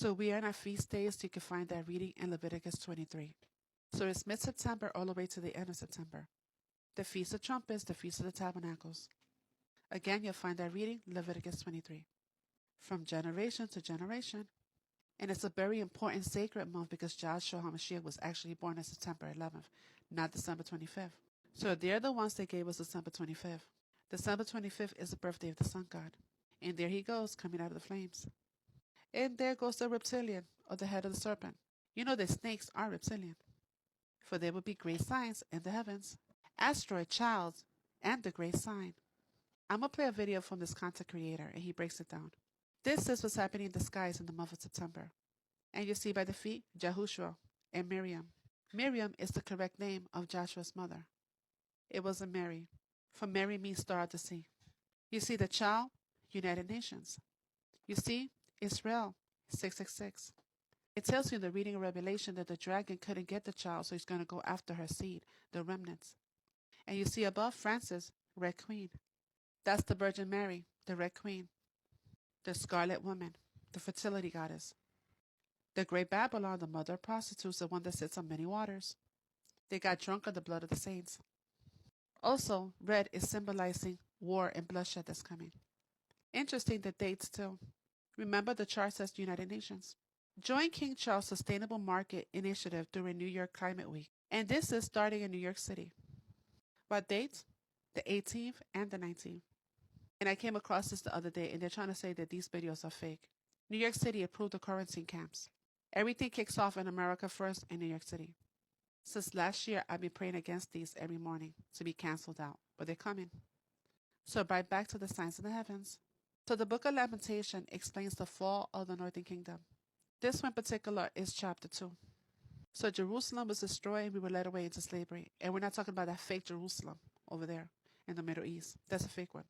So we are in our feast days, so you can find that reading in Leviticus 23. So it's mid-September all the way to the end of September. The Feast of Trumpets, the Feast of the Tabernacles. Again, you'll find that reading, Leviticus 23. From generation to generation. And it's a very important sacred month because Joshua HaMashiach was actually born on September 11th, not December 25th. So they're the ones that gave us December 25th. December 25th is the birthday of the sun god. And there he goes, coming out of the flames. And there goes the reptilian, or the head of the serpent. You know that snakes are reptilian. For there will be great signs in the heavens. Asteroid, child, and the great sign. I'm going to play a video from this content creator, and he breaks it down. This is what's happening in the skies in the month of September. And you see by the feet, Jehoshua and Miriam. Miriam is the correct name of Joshua's mother. It wasn't Mary, for Mary means star of the sea. You see the child, United Nations. You see, Israel, 666. It tells you in the reading of Revelation that the dragon couldn't get the child, so he's going to go after her seed, the remnants. And you see above Francis, Red Queen. That's the Virgin Mary, the Red Queen. The Scarlet Woman, the fertility goddess. The Great Babylon, the mother of prostitutes, the one that sits on many waters. They got drunk on the blood of the saints. Also, red is symbolizing war and bloodshed that's coming. Interesting the dates too. Remember the chart says United Nations. Join King Charles Sustainable Market Initiative during New York Climate Week. And this is starting in New York City. What dates? The 18th and the 19th. And I came across this the other day, and they're trying to say that these videos are fake. New York City approved the quarantine camps. Everything kicks off in America first in New York City. Since last year, I've been praying against these every morning to be canceled out, but they're coming. So right back to the signs in the heavens. So the book of Lamentation explains the fall of the northern kingdom. This one in particular is chapter 2. So Jerusalem was destroyed and we were led away into slavery. And we're not talking about that fake Jerusalem over there in the Middle East. That's a fake one.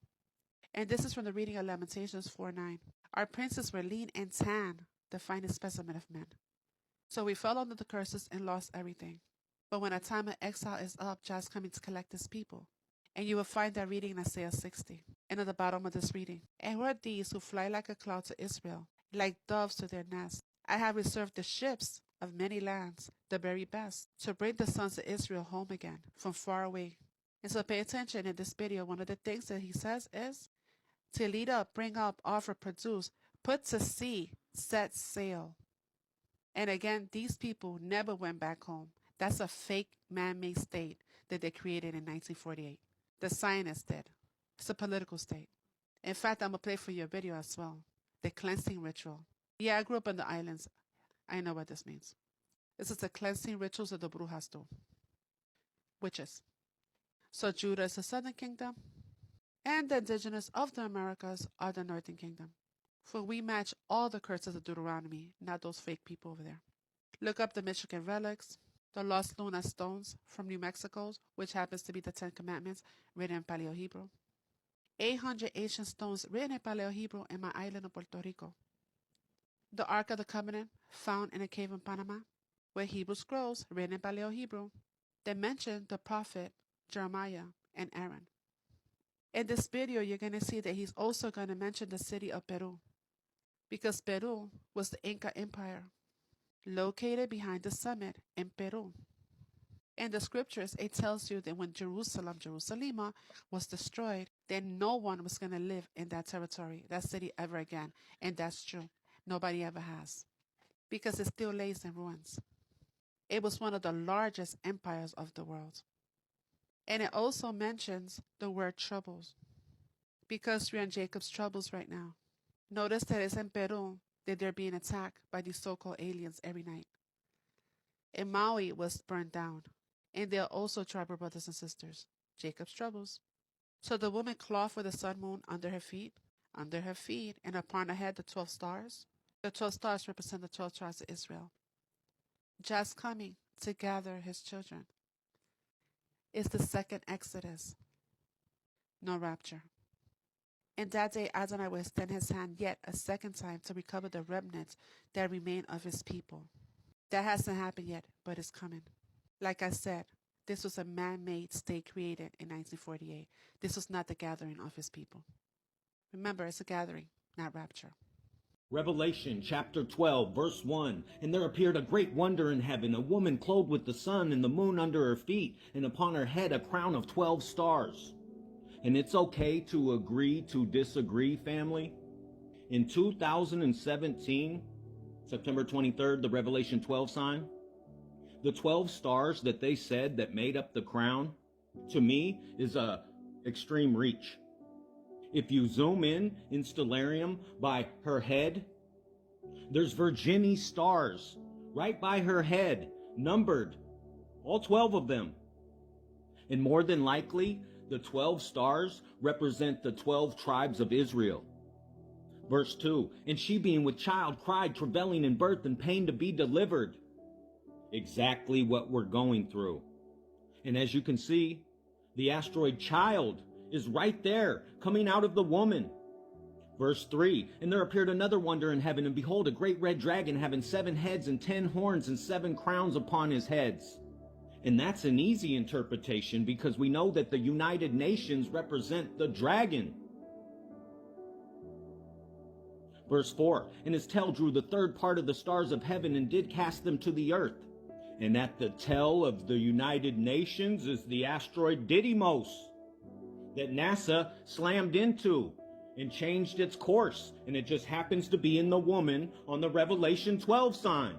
And this is from the reading of Lamentations 4:9. Our princes were lean and tan, the finest specimen of men. So we fell under the curses and lost everything. But when our time of exile is up, God's coming to collect his people. And you will find that reading in Isaiah 60. And at the bottom of this reading. And who are these who fly like a cloud to Israel, like doves to their nest? I have reserved the ships of many lands, the very best, to bring the sons of Israel home again from far away. And so pay attention in this video. One of the things that he says is, to lead up, bring up, offer, produce, put to sea, set sail. And again, these people never went back home. That's a fake man-made state that they created in 1948. The Zionists did. It's a political state. In fact, I'm going to play for you a video as well. The cleansing ritual. Yeah, I grew up in the islands. I know what this means. This is the cleansing rituals of the Brujas do. Witches. So Judah is the southern kingdom. And the indigenous of the Americas are the northern kingdom. For we match all the curses of Deuteronomy, not those fake people over there. Look up the Michigan relics, the Lost Luna stones from New Mexico, which happens to be the Ten Commandments written in Paleo-Hebrew. 800 ancient stones written in Paleo-Hebrew in my island of Puerto Rico. The Ark of the Covenant found in a cave in Panama, with Hebrew scrolls written in Paleo-Hebrew that mention the prophet Jeremiah and Aaron. In this video, you're going to see that he's also going to mention the city of Peru, because Peru was the Inca Empire, located behind the summit in Peru. In the scriptures, it tells you that when Jerusalem, was destroyed, then no one was going to live in that territory, that city ever again. And that's true. Nobody ever has, because it still lays in ruins. It was one of the largest empires of the world. And it also mentions the word troubles, because we're in Jacob's troubles right now. Notice that it's in Peru that they're being attacked by these so-called aliens every night. And Maui was burned down. And they are also tribal brothers and sisters. Jacob's troubles. So the woman clothed with the sun moon under her feet, and upon her head the 12 stars. The 12 stars represent the 12 tribes of Israel. Just coming to gather his children. It's the second Exodus. No rapture. In that day, Adonai will extend his hand yet a second time to recover the remnants that remain of his people. That hasn't happened yet, but it's coming. Like I said, this was a man-made state created in 1948. This was not the gathering of his people. Remember, it's a gathering, not rapture. Revelation chapter 12, verse 1. And there appeared a great wonder in heaven, a woman clothed with the sun and the moon under her feet, and upon her head a crown of 12 stars. And it's okay to agree to disagree, family. In 2017, September 23rd, the Revelation 12 sign, the 12 stars that they said that made up the crown, to me, is a extreme reach. If you zoom in Stellarium by her head, there's Virginie stars right by her head, numbered, all 12 of them. And more than likely, the 12 stars represent the 12 tribes of Israel. Verse 2, and she being with child cried, travailing in birth and pain to be delivered. Exactly what we're going through. And as you can see, the asteroid child is right there, coming out of the woman. Verse 3, and there appeared another wonder in heaven, and behold, a great red dragon having 7 heads and 10 horns and 7 crowns upon his heads. And that's an easy interpretation because we know that the United Nations represent the dragon. Verse 4, and his tail drew the third part of the stars of heaven and did cast them to the earth. And at the tail of the United Nations is the asteroid Didymos that NASA slammed into and changed its course. And it just happens to be in the woman on the Revelation 12 sign.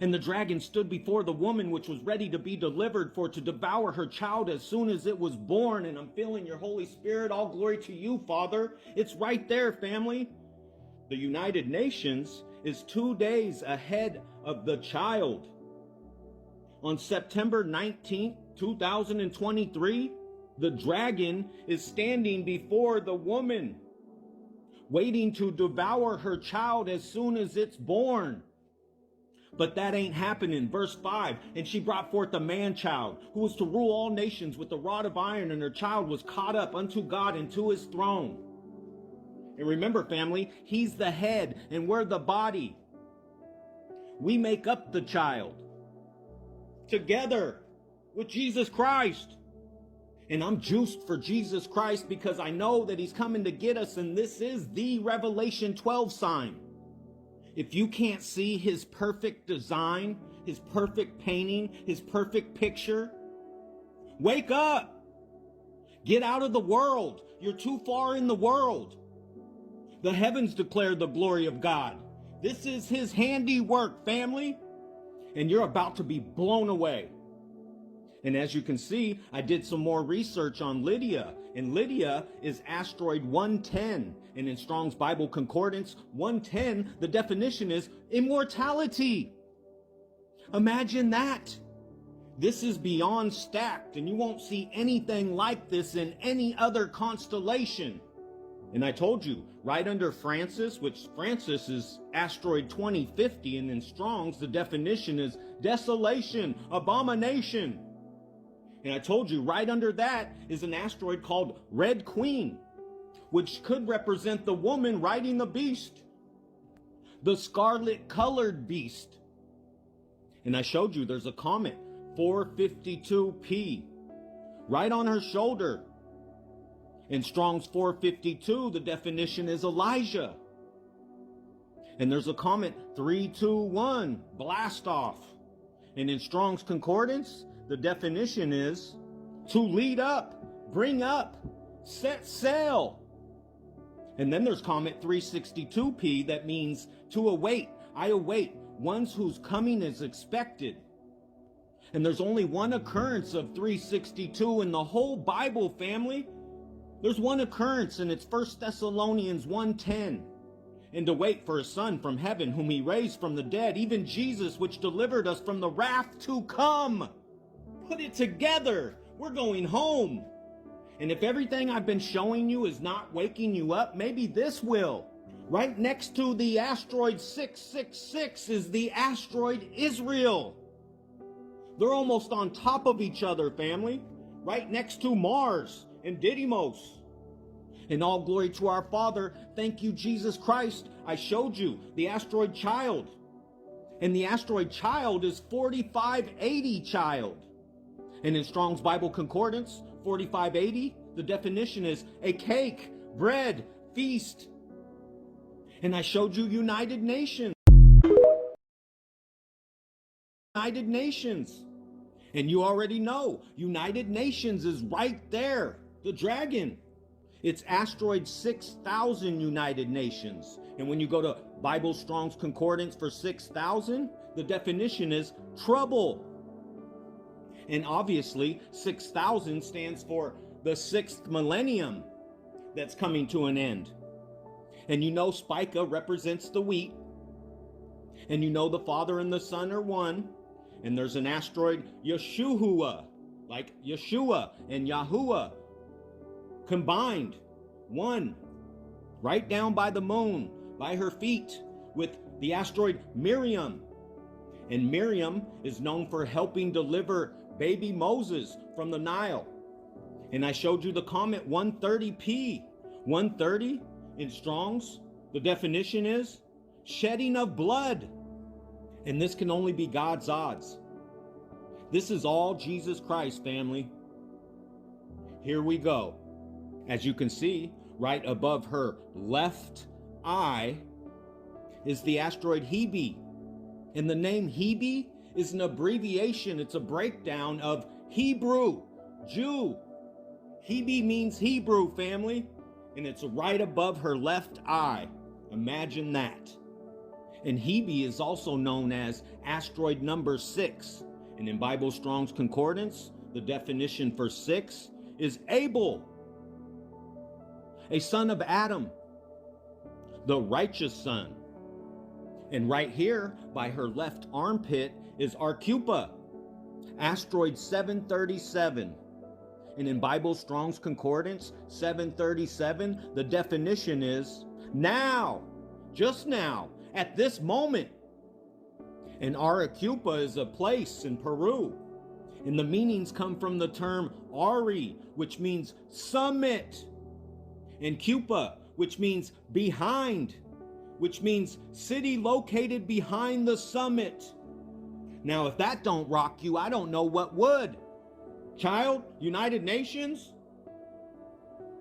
And the dragon stood before the woman which was ready to be delivered for to devour her child as soon as it was born. And I'm feeling your Holy Spirit. All glory to you, Father. It's right there, family. The United Nations is 2 days ahead of the child. On September 19th, 2023, the dragon is standing before the woman, waiting to devour her child as soon as it's born. But that ain't happening. Verse 5, and she brought forth a man-child, who was to rule all nations with a rod of iron, and her child was caught up unto God and to his throne. And remember, family, he's the head, and we're the body. We make up the child together with Jesus Christ. And I'm juiced for Jesus Christ because I know that he's coming to get us, and this is the Revelation 12 sign. If you can't see his perfect design, his perfect painting, his perfect picture, wake up. Get out of the world. You're too far in the world. The heavens declare the glory of God. This is his handiwork, family. And you're about to be blown away. And as you can see, I did some more research on Lydia. And Lydia is asteroid 110. And in Strong's Bible Concordance, 110, the definition is immortality. Imagine that. This is beyond stacked, and you won't see anything like this in any other constellation. And I told you, right under Francis, which Francis is asteroid 2050, and in Strong's, the definition is desolation, abomination. And I told you, right under that is an asteroid called Red Queen, which could represent the woman riding the beast, the scarlet-colored beast. And I showed you there's a comet, 452P, right on her shoulder. In Strong's 452, the definition is Elijah. And there's a comet 321, blast off. And in Strong's Concordance, the definition is to lead up, bring up, set sail. And then there's comet 362P that means to await. I await, ones whose coming is expected. And there's only one occurrence of 362 in the whole Bible, family. There's one occurrence, and it's 1 Thessalonians 1:10. And to wait for a son from heaven, whom he raised from the dead, even Jesus, which delivered us from the wrath to come. Put it together. We're going home. And if everything I've been showing you is not waking you up, maybe this will. Right next to the asteroid 666 is the asteroid Israel. They're almost on top of each other, family. Right next to Mars and Didymos. And all glory to our Father. Thank you, Jesus Christ. I showed you the asteroid child. And the asteroid child is 4580 child. And in Strong's Bible Concordance, 4580, the definition is a cake, bread, feast. And I showed you United Nations. United Nations. And you already know, United Nations is right there. The dragon. It's asteroid 6000 United Nations. And when you go to Bible Strong's Concordance for 6000, the definition is trouble. And obviously, 6000 stands for the 6th millennium that's coming to an end. And you know Spica represents the wheat. And you know the Father and the Son are one. And there's an asteroid Yeshua, like Yeshua and Yahuwah combined, one, right down by the moon, by her feet, with the asteroid Miriam. And Miriam is known for helping deliver baby Moses from the Nile. And I showed you the comet 130P. 130 in Strong's, the definition is shedding of blood. And this can only be God's odds. This is all Jesus Christ, family. Here we go. As you can see, right above her left eye is the asteroid Hebe. And the name Hebe is an abbreviation. It's a breakdown of Hebrew, Jew. Hebe means Hebrew, family. And it's right above her left eye. Imagine that. And Hebe is also known as asteroid number 6. And in Bible Strong's Concordance, the definition for 6 is Abel, a son of Adam, the righteous son. And right here, by her left armpit, is Arcupa, asteroid 737. And in Bible Strong's Concordance, 737, the definition is now, just now, at this moment. And Arequipa is a place in Peru. And the meanings come from the term Ari, which means summit. And Cupa, which means behind, which means city located behind the summit. Now, if that don't rock you, I don't know what would. Child, United Nations,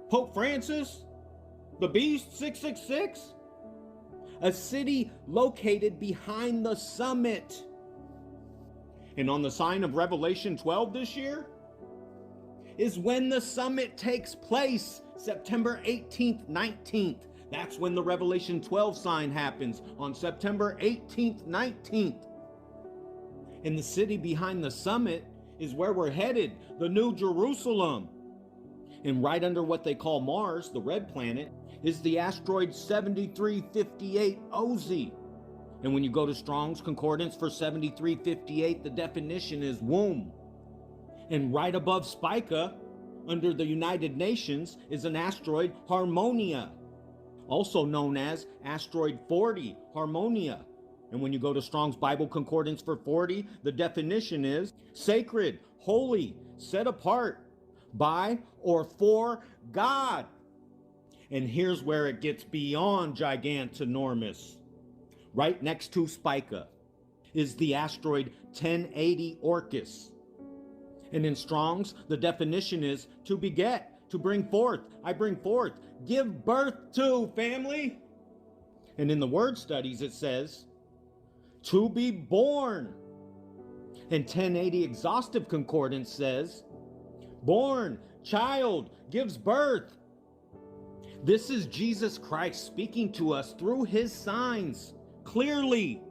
Pope Francis, the Beast 666. A city located behind the summit. And on the sign of Revelation 12 this year is when the summit takes place, September 18th, 19th. That's when the Revelation 12 sign happens, on September 18th, 19th. And the city behind the summit is where we're headed, the New Jerusalem. And right under what they call Mars, the red planet, is the asteroid 7358 OZ. And when you go to Strong's Concordance for 7358, the definition is womb. And right above Spica, under the United Nations, is an asteroid Harmonia, also known as asteroid 40, Harmonia. And when you go to Strong's Bible Concordance for 40, the definition is sacred, holy, set apart, by or for God. And here's where it gets beyond gigantinormous. Right next to Spica is the asteroid 1080 Orcus. And in Strong's, the definition is to beget, to bring forth, I bring forth, give birth to, family. And in the word studies, it says, to be born. And 1080 Exhaustive Concordance says, born, child, gives birth. This is Jesus Christ speaking to us through his signs clearly.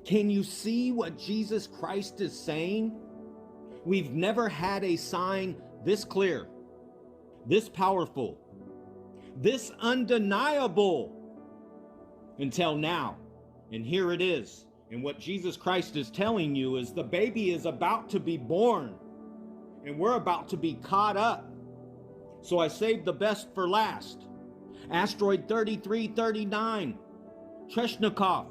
Can you see what Jesus Christ is saying? We've never had a sign this clear, this powerful, this undeniable until now. And here it is. And what Jesus Christ is telling you is the baby is about to be born and we're about to be caught up. So I saved the best for last. Asteroid 3339, Treshnikov.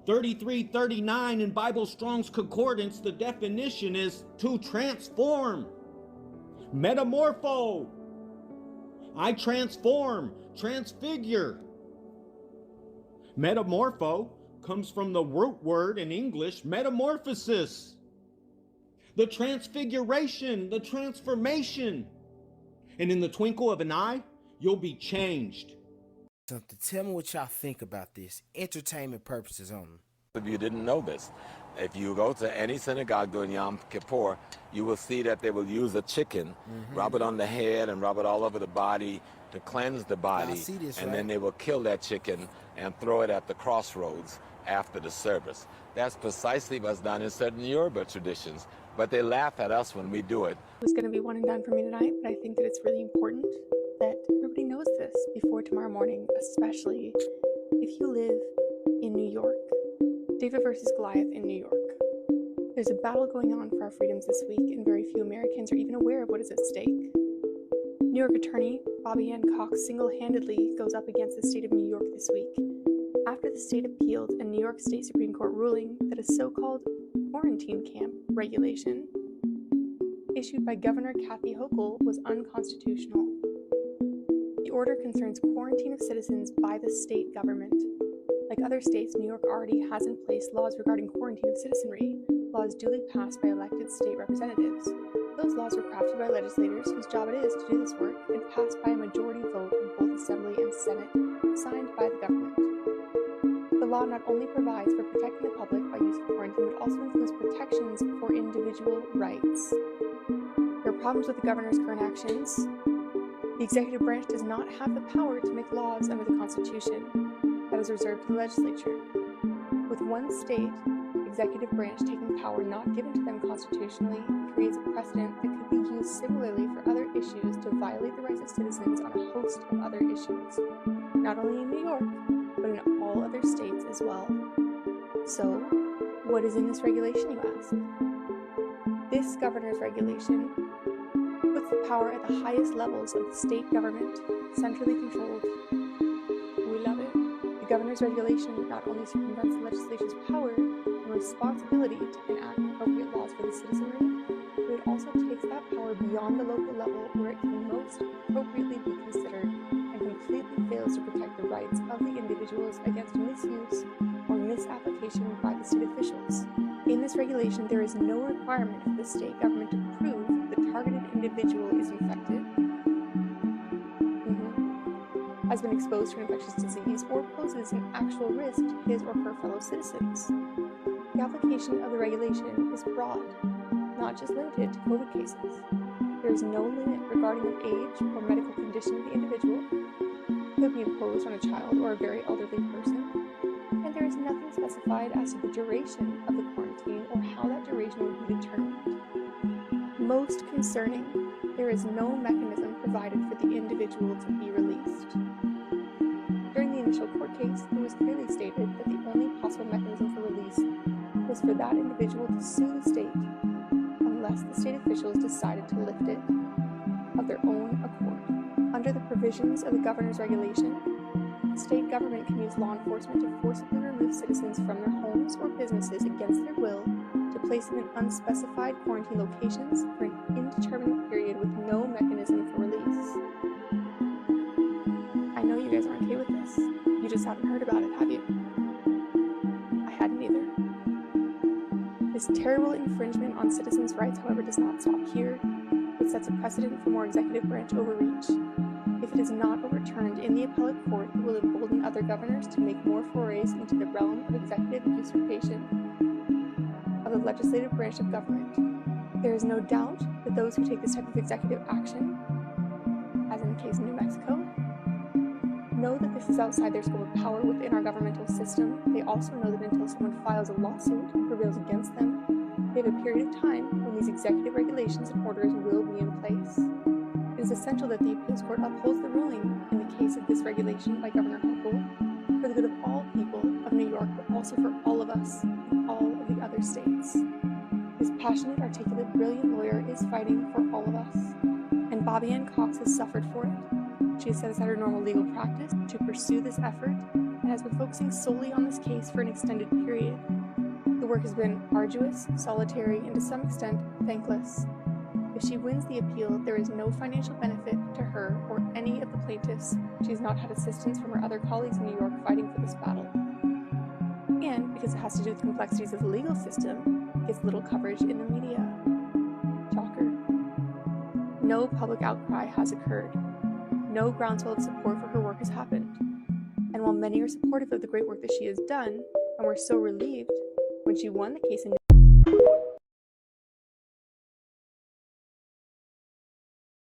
3339 in Bible Strong's Concordance, the definition is to transform. Metamorpho. I transform, transfigure. Metamorpho comes from the root word in English, metamorphosis. The transfiguration, the transformation. And in the twinkle of an eye, you'll be changed. something. Tell me what y'all think about this. Entertainment purposes only. If you didn't know this, if you go to any synagogue during Yom Kippur, you will see that they will use a chicken, rub it on the head and rub it all over the body to cleanse the body, see this, and right? then they will kill that chicken and throw it at the crossroads after the service. That's precisely what's done in certain Yoruba traditions, but they laugh at us when we do it. It was going to be one and done for me tonight, but I think that it's really important that everybody knows this before tomorrow morning, especially if you live in New York. David versus Goliath in New York. There's a battle going on for our freedoms this week, and very few Americans are even aware of what is at stake. New York attorney Bobby Ann Cox single-handedly goes up against the state of New York this week after the state appealed a New York State Supreme Court ruling that a so-called quarantine camp regulation issued by Governor Kathy Hochul was unconstitutional. The order concerns quarantine of citizens by the state government. Like other states, New York already has in place laws regarding quarantine of citizenry, laws duly passed by elected state representatives. Those laws were crafted by legislators whose job it is to do this work and passed by a majority vote in both Assembly and Senate, signed by the government. The law not only provides for protecting the public by use of quarantine, but also includes protections for individual rights. There are problems with the governor's current actions. The executive branch does not have the power to make laws under the Constitution. That is reserved to the legislature. With one state executive branch taking power not given to them constitutionally creates a precedent that could be used similarly for other issues to violate the rights of citizens on a host of other issues, not only in New York, but in all other states as well. So, what is in this regulation, you ask? This governor's regulation puts the power at the highest levels of the state government, centrally controlled. We love it. The governor's regulation not only circumvents the legislature's power and responsibility to enact appropriate laws for the citizenry, but it also takes that power beyond the local level where it can most appropriately be considered and completely fails to protect the rights of the individuals against misuse or misapplication by the state officials. In this regulation, there is no requirement for the state government to prove the targeted individual is infected, has been exposed to an infectious disease, or poses an actual risk to his or her fellow citizens. The application of the regulation is broad, not just limited to COVID cases. There is no limit regarding the age or medical condition of the individual. It could be imposed on a child or a very elderly person, and there is nothing specified as to the duration of the quarantine or how that duration would be determined. Most concerning, there is no mechanism provided for the individual to be released. During the initial court case, it was clearly stated that the only possible mechanism for release was for that individual to sue the state, unless the state officials decided to lift it of their own accord. Under the provisions of the governor's regulation, the state government can use law enforcement to forcibly remove citizens from their homes or businesses against their will, to place them in unspecified quarantine locations for an indeterminate period with no mechanism for release. I know you guys aren't okay with this. You just haven't heard about it, have you? I hadn't either. This terrible infringement on citizens' rights, however, does not stop here. It sets a precedent for more executive branch overreach. If it is not overturned in the appellate court, it will embolden other governors to make more forays into the realm of executive usurpation of the legislative branch of government. There is no doubt that those who take this type of executive action, as in the case of New Mexico, know that this is outside their scope of power within our governmental system. They also know that until someone files a lawsuit and prevails against them, they have a period of time when these executive regulations and orders will be in place. It is essential that the appeals court upholds the ruling in the case of this regulation by Governor Hochul for the good of all people of New York, but also for all of us in all of the other states. This passionate, articulate, brilliant lawyer is fighting for all of us, and Bobby Ann Cox has suffered for it. She has set aside her normal legal practice to pursue this effort and has been focusing solely on this case for an extended period. The work has been arduous, solitary, and to some extent, thankless. If she wins the appeal, there is no financial benefit to her or any of the plaintiffs. She has not had assistance from her other colleagues in New York fighting for this battle. And because it has to do with the complexities of the legal system, it gets little coverage in the media. Shocker. No public outcry has occurred. No groundswell of support for her work has happened. And while many are supportive of the great work that she has done, and were so relieved when she won the case in